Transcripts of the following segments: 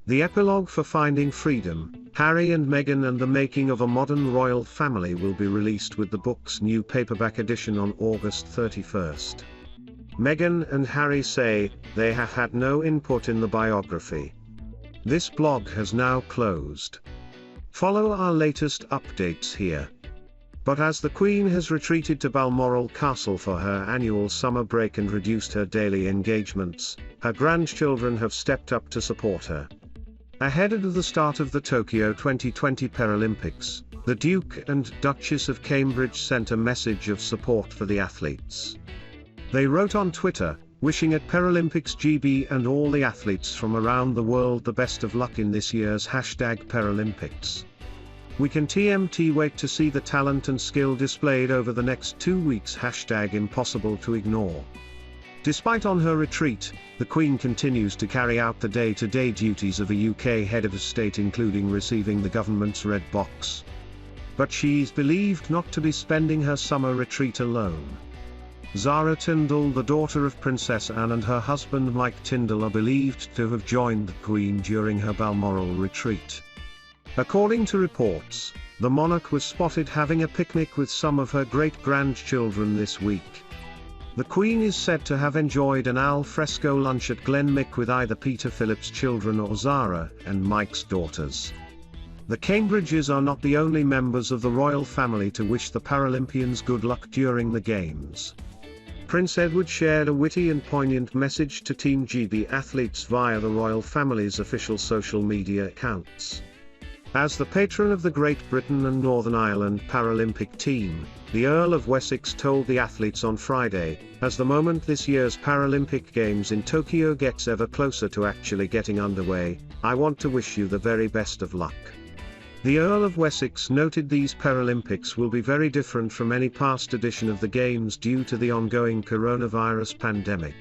The epilogue for Finding Freedom, Harry and Meghan and the Making of a Modern Royal Family will be released with the book's new paperback edition on August 31st. Meghan and Harry say they have had no input in the biography. This blog has now closed. Follow our latest updates here. But as the Queen has retreated to Balmoral Castle for her annual summer break and reduced her daily engagements, her grandchildren have stepped up to support her. Ahead of the start of the Tokyo 2020 Paralympics, the Duke and Duchess of Cambridge sent a message of support for the athletes. They wrote on Twitter, wishing at Paralympics GB and all the athletes from around the world the best of luck in this year's #Paralympics. We can TMT wait to see the talent and skill displayed over the next 2 weeks. #Impossible to ignore. Despite on her retreat, the Queen continues to carry out the day-to-day duties of a UK head of state, including receiving the government's red box. But she's believed not to be spending her summer retreat alone. Zara Tyndall, the daughter of Princess Anne, and her husband Mike Tyndall are believed to have joined the Queen during her Balmoral retreat. According to reports, the monarch was spotted having a picnic with some of her great-grandchildren this week. The Queen is said to have enjoyed an al fresco lunch at Glenmick with either Peter Philip's children or Zara and Mike's daughters. The Cambridges are not the only members of the royal family to wish the Paralympians good luck during the Games. Prince Edward shared a witty and poignant message to Team GB athletes via the royal family's official social media accounts. As the patron of the Great Britain and Northern Ireland Paralympic team, the Earl of Wessex told the athletes on Friday, "As the moment this year's Paralympic Games in Tokyo gets ever closer to actually getting underway, I want to wish you the very best of luck." The Earl of Wessex noted these Paralympics will be very different from any past edition of the Games due to the ongoing coronavirus pandemic.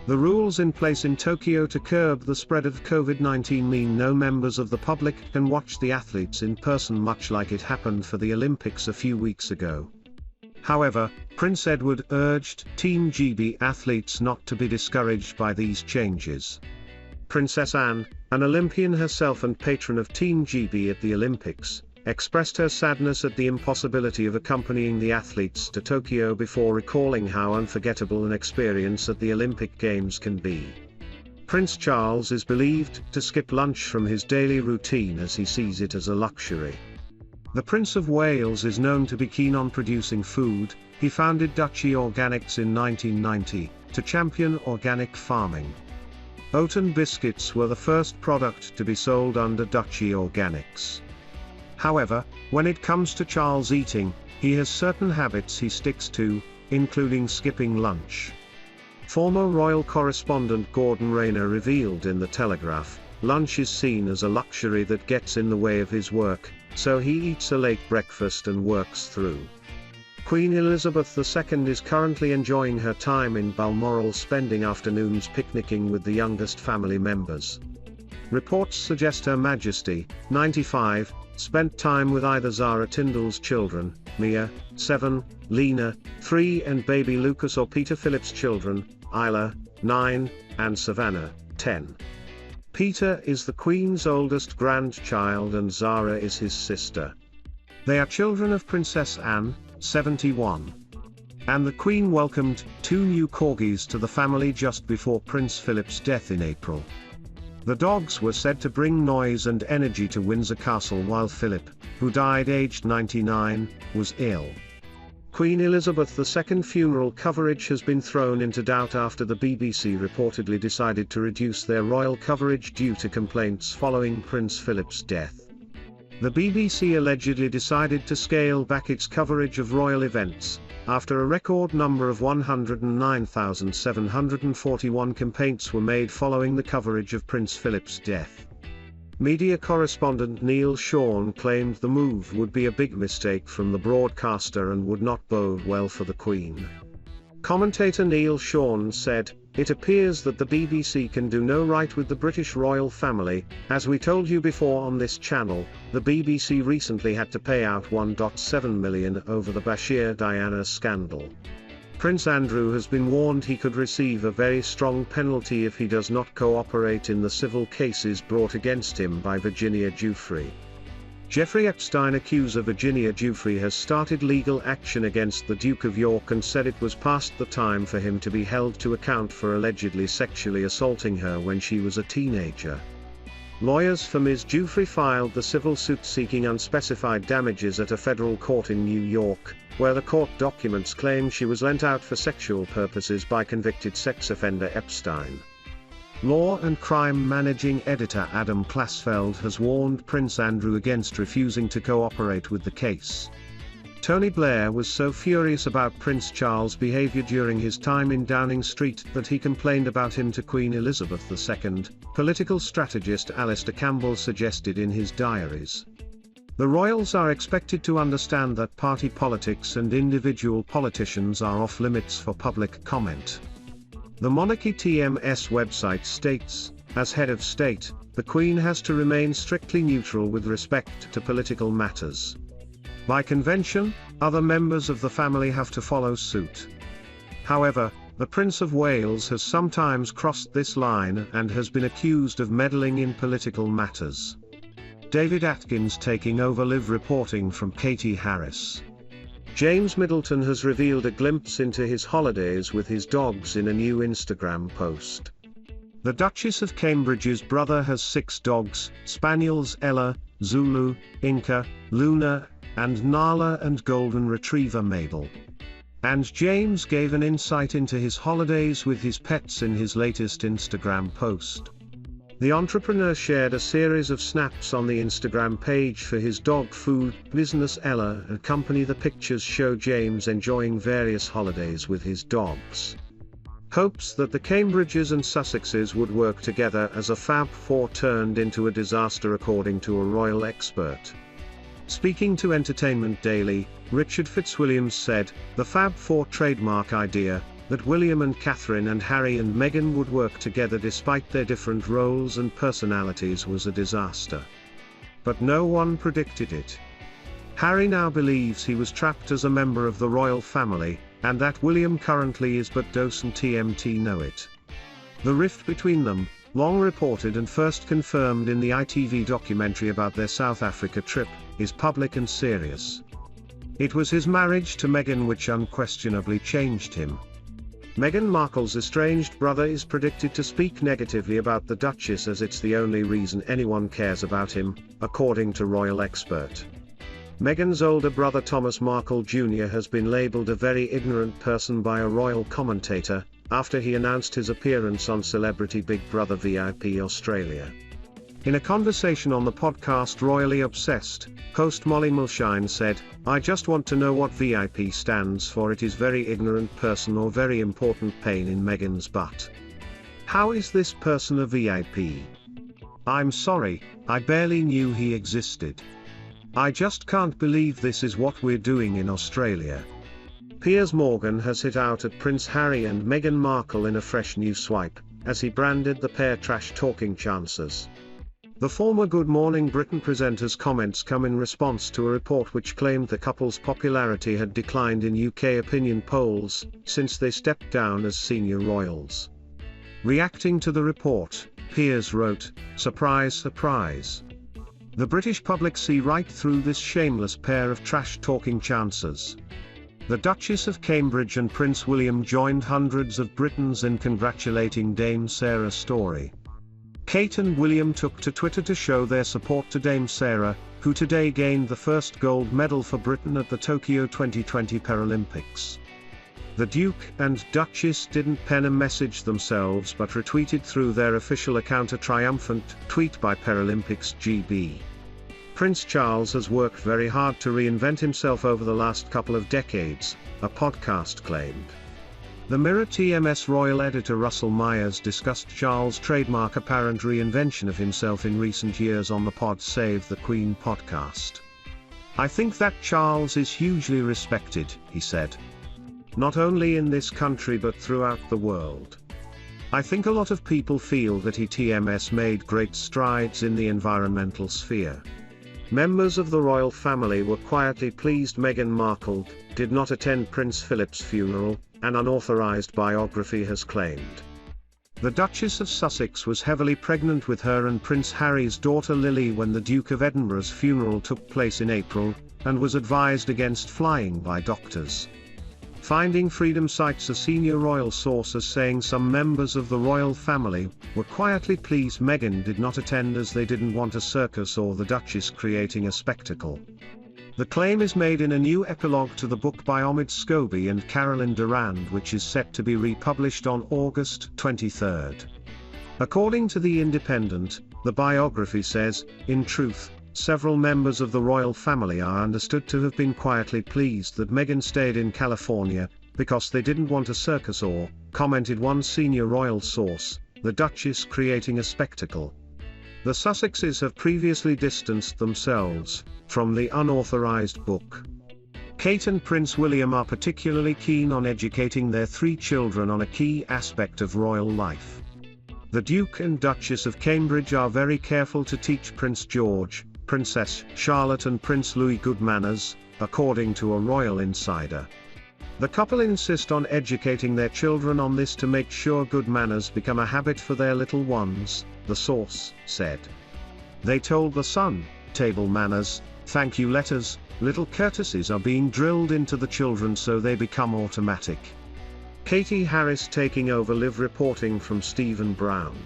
The rules in place in Tokyo to curb the spread of COVID-19 mean no members of the public can watch the athletes in person, much like it happened for the Olympics a few weeks ago. However, Prince Edward urged Team GB athletes not to be discouraged by these changes. Princess Anne, an Olympian herself and patron of Team GB at the Olympics, expressed her sadness at the impossibility of accompanying the athletes to Tokyo before recalling how unforgettable an experience at the Olympic Games can be. Prince Charles is believed to skip lunch from his daily routine as he sees it as a luxury. The Prince of Wales is known to be keen on producing food. He founded Duchy Organics in 1990, to champion organic farming. Oaten biscuits were the first product to be sold under Duchy Organics. However, when it comes to Charles eating, he has certain habits he sticks to, including skipping lunch. Former royal correspondent Gordon Rayner revealed in The Telegraph, lunch is seen as a luxury that gets in the way of his work, so he eats a late breakfast and works through. Queen Elizabeth II is currently enjoying her time in Balmoral, spending afternoons picnicking with the youngest family members. Reports suggest Her Majesty, 95, spent time with either Zara Tyndall's children, Mia, 7, Lena, 3 and baby Lucas, or Peter Philip's children, Isla, 9, and Savannah, 10. Peter is the Queen's oldest grandchild and Zara is his sister. They are children of Princess Anne, 71. And the Queen welcomed 2 new corgis to the family just before Prince Philip's death in April. The dogs were said to bring noise and energy to Windsor Castle while Philip, who died aged 99, was ill. Queen Elizabeth II's funeral coverage has been thrown into doubt after the BBC reportedly decided to reduce their royal coverage due to complaints following Prince Philip's death. The BBC allegedly decided to scale back its coverage of royal events, after a record number of 109,741 complaints were made following the coverage of Prince Philip's death. Media correspondent Neil Sean claimed the move would be a big mistake from the broadcaster and would not bode well for the Queen. Commentator Neil Sean said, "It appears that the BBC can do no right with the British royal family. As we told you before on this channel, the BBC recently had to pay out £1.7 million over the Bashir Diana scandal. Prince Andrew has been warned he could receive a very strong penalty if he does not cooperate in the civil cases brought against him by Virginia Giuffre. Jeffrey Epstein, accuser Virginia Giuffre, has started legal action against the Duke of York and said it was past the time for him to be held to account for allegedly sexually assaulting her when she was a teenager. Lawyers for Ms. Giuffre filed the civil suit seeking unspecified damages at a federal court in New York, where the court documents claim she was lent out for sexual purposes by convicted sex offender Epstein. Law and Crime Managing Editor Adam Klasfeld has warned Prince Andrew against refusing to cooperate with the case. Tony Blair was so furious about Prince Charles' behavior during his time in Downing Street that he complained about him to Queen Elizabeth II, political strategist Alistair Campbell suggested in his diaries. The royals are expected to understand that party politics and individual politicians are off limits for public comment. The Monarchy TMS website states, as head of state, the Queen has to remain strictly neutral with respect to political matters. By convention, other members of the family have to follow suit. However, the Prince of Wales has sometimes crossed this line and has been accused of meddling in political matters. David Atkins taking over live reporting from Katie Harris. James Middleton has revealed a glimpse into his holidays with his dogs in a new Instagram post. The Duchess of Cambridge's brother has 6 dogs, spaniels Ella, Zulu, Inca, Luna, and Nala, and golden retriever Mabel. And James gave an insight into his holidays with his pets in his latest Instagram post. The entrepreneur shared a series of snaps on the Instagram page for his dog food business Ella and Company. The pictures show James enjoying various holidays with his dogs. Hopes that the Cambridges and Sussexes would work together as a Fab Four turned into a disaster, according to a royal expert. Speaking to Entertainment Daily, Richard Fitzwilliams said, the Fab Four trademark idea, that William and Catherine and Harry and Meghan would work together despite their different roles and personalities, was a disaster. But no one predicted it. Harry now believes he was trapped as a member of the royal family, and that William currently is, but doesn't TMT know it. The rift between them, long reported and first confirmed in the ITV documentary about their South Africa trip, is public and serious. It was his marriage to Meghan which unquestionably changed him. Meghan Markle's estranged brother is predicted to speak negatively about the Duchess, as it's the only reason anyone cares about him, according to royal expert. Meghan's older brother Thomas Markle Jr. has been labelled a very ignorant person by a royal commentator, after he announced his appearance on Celebrity Big Brother VIP Australia. In a conversation on the podcast Royally Obsessed, host Molly Mulshine said, I just want to know what VIP stands for. It is very ignorant person or very important pain in Meghan's butt. How is this person a VIP? I'm sorry, I barely knew he existed. I just can't believe this is what we're doing in Australia. Piers Morgan has hit out at Prince Harry and Meghan Markle in a fresh new swipe, as he branded the pair trash-talking chancers. The former Good Morning Britain presenter's comments come in response to a report which claimed the couple's popularity had declined in UK opinion polls since they stepped down as senior royals. Reacting to the report, Piers wrote, "Surprise, surprise. The British public see right through this shameless pair of trash-talking chancers." The Duchess of Cambridge and Prince William joined hundreds of Britons in congratulating Dame Sarah Storey. Kate and William took to Twitter to show their support to Dame Sarah, who today gained the first gold medal for Britain at the Tokyo 2020 Paralympics. The Duke and Duchess didn't pen a message themselves but retweeted through their official account a triumphant tweet by Paralympics GB. Prince Charles has worked very hard to reinvent himself over the last couple of decades, a podcast claimed. The Mirror TMS royal editor Russell Myers discussed Charles' trademark apparent reinvention of himself in recent years on the Pod Save the Queen podcast. I think that Charles is hugely respected, he said. Not only in this country but throughout the world. I think a lot of people feel that he TMS made great strides in the environmental sphere. Members of the royal family were quietly pleased Meghan Markle did not attend Prince Philip's funeral, an unauthorized biography has claimed. The Duchess of Sussex was heavily pregnant with her and Prince Harry's daughter Lily when the Duke of Edinburgh's funeral took place in April, and was advised against flying by doctors. Finding Freedom cites a senior royal source as saying some members of the royal family were quietly pleased Meghan did not attend as they didn't want a circus or the Duchess creating a spectacle. The claim is made in a new epilogue to the book by Omid Scobie and Caroline Durand, which is set to be republished on August 23. According to The Independent, the biography says, in truth, several members of the royal family are understood to have been quietly pleased that Meghan stayed in California, because they didn't want a circus or, commented one senior royal source, the Duchess creating a spectacle. The Sussexes have previously distanced themselves from the unauthorized book. Kate and Prince William are particularly keen on educating their 3 children on a key aspect of royal life. The Duke and Duchess of Cambridge are very careful to teach Prince George, Princess Charlotte and Prince Louis good manners, according to a royal insider. The couple insist on educating their children on this to make sure good manners become a habit for their little ones, the source said. They told The Sun, table manners, thank you letters, little courtesies are being drilled into the children so they become automatic. Katie Harris taking over live reporting from Stephen Brown.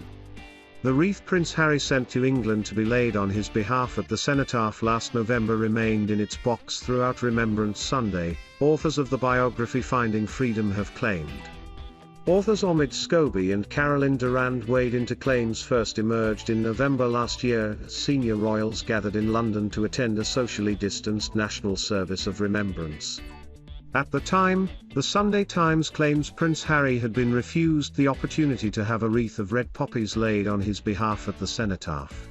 The wreath Prince Harry sent to England to be laid on his behalf at the cenotaph last November remained in its box throughout Remembrance Sunday, authors of the biography Finding Freedom have claimed. Authors Omid Scobie and Caroline Durand wade into claims first emerged in November last year as senior royals gathered in London to attend a socially distanced national service of remembrance. At the time, the Sunday Times claims Prince Harry had been refused the opportunity to have a wreath of red poppies laid on his behalf at the cenotaph.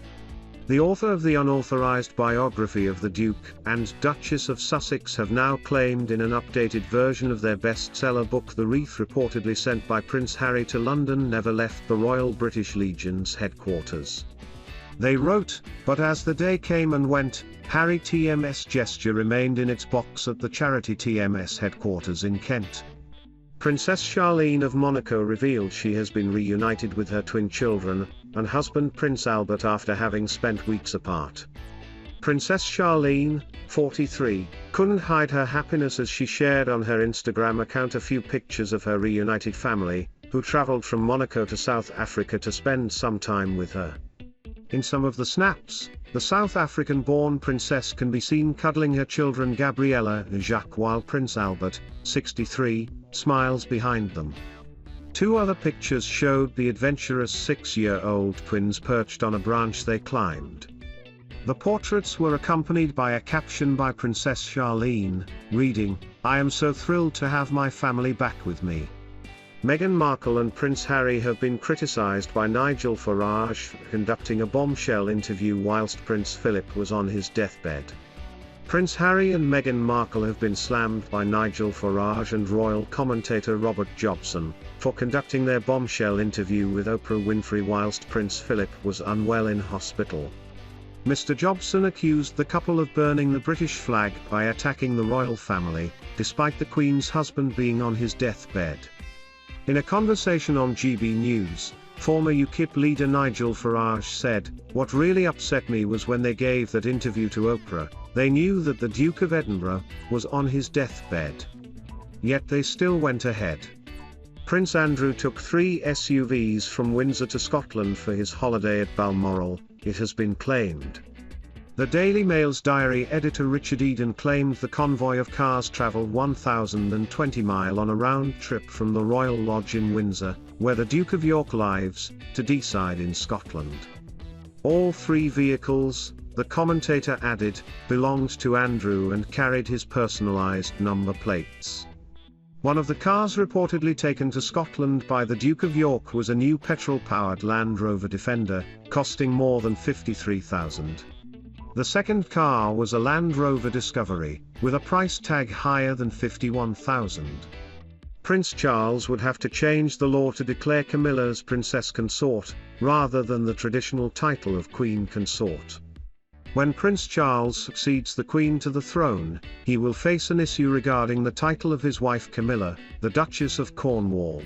The author of the unauthorized biography of the Duke and Duchess of Sussex have now claimed in an updated version of their bestseller book the wreath reportedly sent by Prince Harry to London never left the Royal British Legion's headquarters. They wrote, but as the day came and went, Harry TM's gesture remained in its box at the charity TMS headquarters in Kent. Princess Charlene of Monaco revealed she has been reunited with her twin children and husband Prince Albert after having spent weeks apart. Princess Charlene, 43, couldn't hide her happiness as she shared on her Instagram account a few pictures of her reunited family, who traveled from Monaco to South Africa to spend some time with her. In some of the snaps, the South African-born princess can be seen cuddling her children Gabriella and Jacques while Prince Albert, 63, smiles behind them. 2 other pictures showed the adventurous 6-year-old twins perched on a branch they climbed. The portraits were accompanied by a caption by Princess Charlene, reading, "I am so thrilled to have my family back with me." Meghan Markle and Prince Harry have been criticised by Nigel Farage for conducting a bombshell interview whilst Prince Philip was on his deathbed. Prince Harry and Meghan Markle have been slammed by Nigel Farage and royal commentator Robert Jobson for conducting their bombshell interview with Oprah Winfrey whilst Prince Philip was unwell in hospital. Mr. Jobson accused the couple of burning the British flag by attacking the royal family, despite the Queen's husband being on his deathbed. In a conversation on GB News, former UKIP leader Nigel Farage said, "What really upset me was when they gave that interview to Oprah, they knew that the Duke of Edinburgh was on his deathbed. Yet they still went ahead." Prince Andrew took 3 SUVs from Windsor to Scotland for his holiday at Balmoral, it has been claimed. The Daily Mail's diary editor Richard Eden claimed the convoy of cars travelled 1,020 miles on a round trip from the Royal Lodge in Windsor, where the Duke of York lives, to Deeside in Scotland. All 3 vehicles, the commentator added, belonged to Andrew and carried his personalised number plates. One of the cars reportedly taken to Scotland by the Duke of York was a new petrol-powered Land Rover Defender, costing more than $53,000. The second car was a Land Rover Discovery, with a price tag higher than $51,000. Prince Charles would have to change the law to declare Camilla as Princess Consort, rather than the traditional title of Queen Consort. When Prince Charles succeeds the Queen to the throne, he will face an issue regarding the title of his wife Camilla, the Duchess of Cornwall.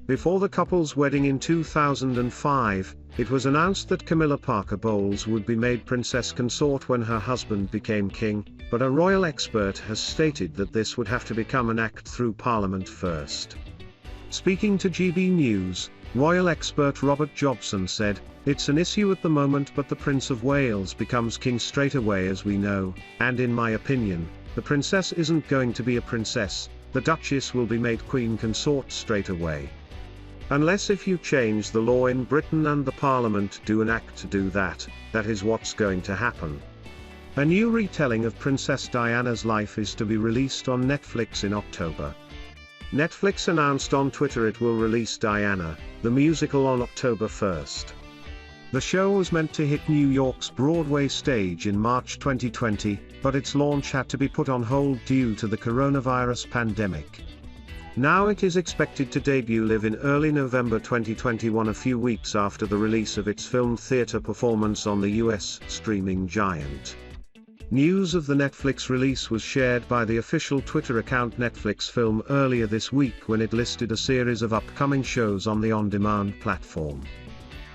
Before the couple's wedding in 2005, it was announced that Camilla Parker Bowles would be made princess consort when her husband became king, but a royal expert has stated that this would have to become an act through Parliament first. Speaking to GB News, royal expert Robert Jobson said, "It's an issue at the moment, but the Prince of Wales becomes king straight away, as we know, and in my opinion, the princess isn't going to be a princess, the Duchess will be made queen consort straight away. Unless if you change the law in Britain and the Parliament do an act to do that, that is what's going to happen." A new retelling of Princess Diana's life is to be released on Netflix in October. Netflix announced on Twitter it will release Diana, the musical, on October 1st. The show was meant to hit New York's Broadway stage in March 2020, but its launch had to be put on hold due to the coronavirus pandemic. Now it is expected to debut live in early November 2021, a few weeks after the release of its filmed theater performance on the US streaming giant. News of the Netflix release was shared by the official Twitter account Netflix Film earlier this week, when it listed a series of upcoming shows on the on-demand platform.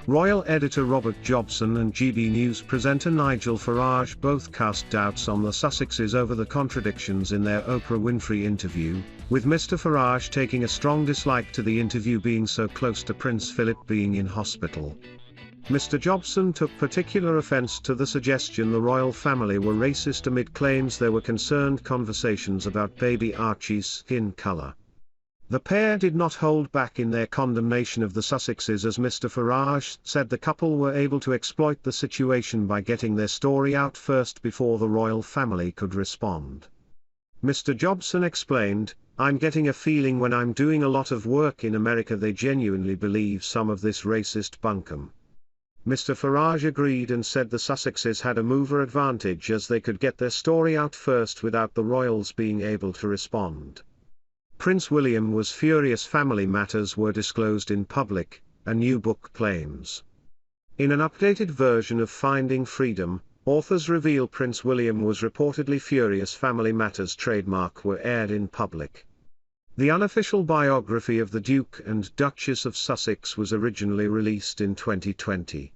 Royal editor Robert Jobson and GB News presenter Nigel Farage both cast doubts on the Sussexes over the contradictions in their Oprah Winfrey interview, with Mr. Farage taking a strong dislike to the interview being so close to Prince Philip being in hospital. Mr. Jobson took particular offense to the suggestion the royal family were racist amid claims there were concerned conversations about baby Archie's skin color. The pair did not hold back in their condemnation of the Sussexes, as Mr. Farage said the couple were able to exploit the situation by getting their story out first before the royal family could respond. Mr. Jobson explained, "I'm getting a feeling when I'm doing a lot of work in America they genuinely believe some of this racist bunkum." Mr. Farage agreed and said the Sussexes had a mover advantage as they could get their story out first without the royals being able to respond. Prince William was furious family matters were disclosed in public, a new book claims. In an updated version of Finding Freedom, authors reveal Prince William was reportedly furious family matters trademark were aired in public. The unofficial biography of the Duke and Duchess of Sussex was originally released in 2020.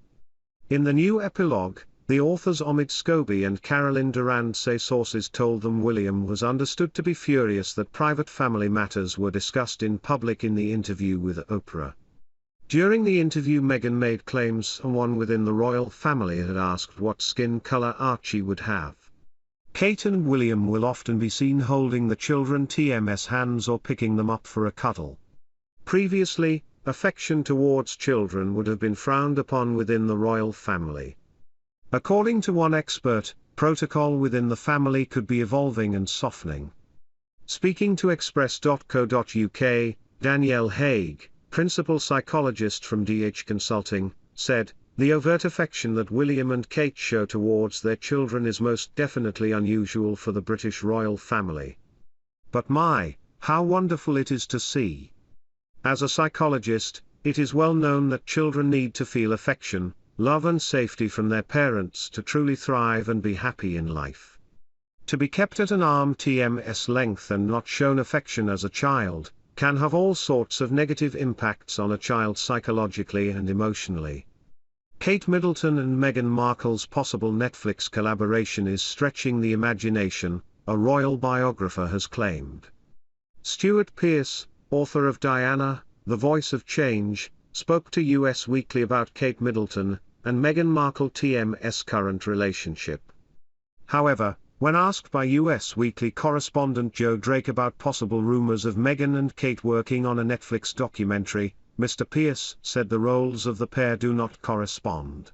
In the new epilogue, the authors Omid Scobie and Carolyn Durand say sources told them William was understood to be furious that private family matters were discussed in public in the interview with Oprah. During the interview, Meghan made claims someone within the royal family had asked what skin color Archie would have. Kate and William will often be seen holding the children TM's hands or picking them up for a cuddle. Previously, affection towards children would have been frowned upon within the royal family. According to one expert, protocol within the family could be evolving and softening. Speaking to Express.co.uk, Danielle Haig, principal psychologist from DH Consulting, said, "The overt affection that William and Kate show towards their children is most definitely unusual for the British royal family. But how wonderful it is to see. As a psychologist, it is well known that children need to feel affection, love and safety from their parents to truly thrive and be happy in life. To be kept at an arm's length and not shown affection as a child, can have all sorts of negative impacts on a child psychologically and emotionally." Kate Middleton and Meghan Markle's possible Netflix collaboration is stretching the imagination, a royal biographer has claimed. Stuart Pearce, author of Diana, The Voice of Change, spoke to US Weekly about Kate Middleton and Meghan Markle TM's current relationship. However, when asked by US Weekly correspondent Joe Drake about possible rumors of Meghan and Kate working on a Netflix documentary, Mr. Pearce said the roles of the pair do not correspond.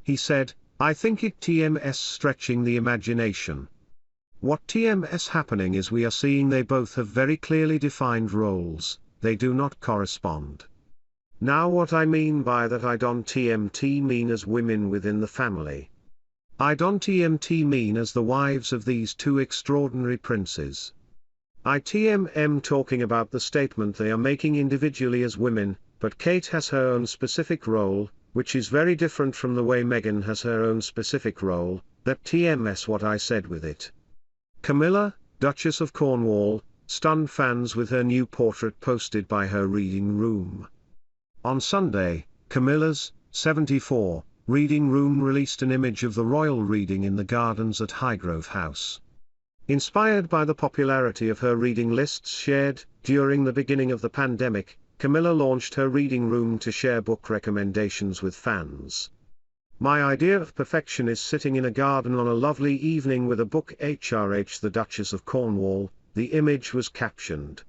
He said, "I think it TM's stretching the imagination. What TM's happening is we are seeing they both have very clearly defined roles, they do not correspond. Now what I mean by that, I don't TMT mean as women within the family. I don't TMT mean as the wives of these two extraordinary princes. I TMM talking about the statement they are making individually as women, but Kate has her own specific role, which is very different from the way Meghan has her own specific role, that TMS what I said with it. Camilla, Duchess of Cornwall, stunned fans with her new portrait posted by her reading room. On Sunday, Camilla's, 74, reading room released an image of the royal reading in the gardens at Highgrove House. Inspired by the popularity of her reading lists shared during the beginning of the pandemic, Camilla launched her reading room to share book recommendations with fans. "My idea of perfection is sitting in a garden on a lovely evening with a book. HRH the Duchess of Cornwall," the image was captioned.